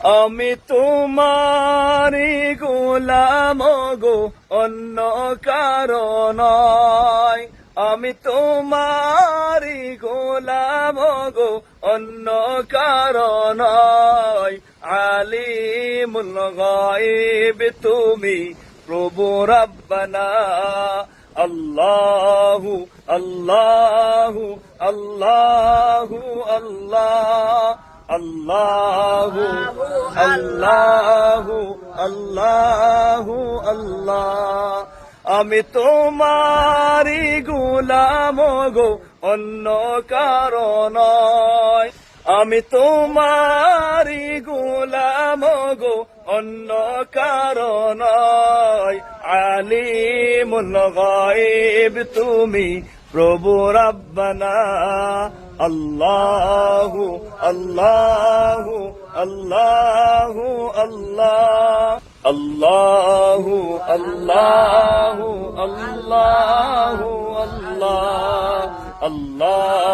আমি তোমারি গোলাম গো, অন্য কারণ নয়। আমি তোমারি গোলাম গো, অন্য কারণ নয়। আলিমুল গায়ব তুমি প্রভু রব্বানা। আল্লাহু আল্লাহু আল্লাহু আল্লাহ, আল্লাহু আল্লাহু আল্লাহু আল্লাহ। আমি তোমারি গোলাম গো, অন্য কারণ নয়। আমি তোমারি গোলাম গো, অন্য কারণ নয়। আলিমুল গায়ব তুমি প্রভু রব্বানা। আল্লাহু আল্লাহু আল্লাহু আল্লাহ, আল্লাহু আল্লাহু আল্লাহু আল্লাহ, আল্লাহ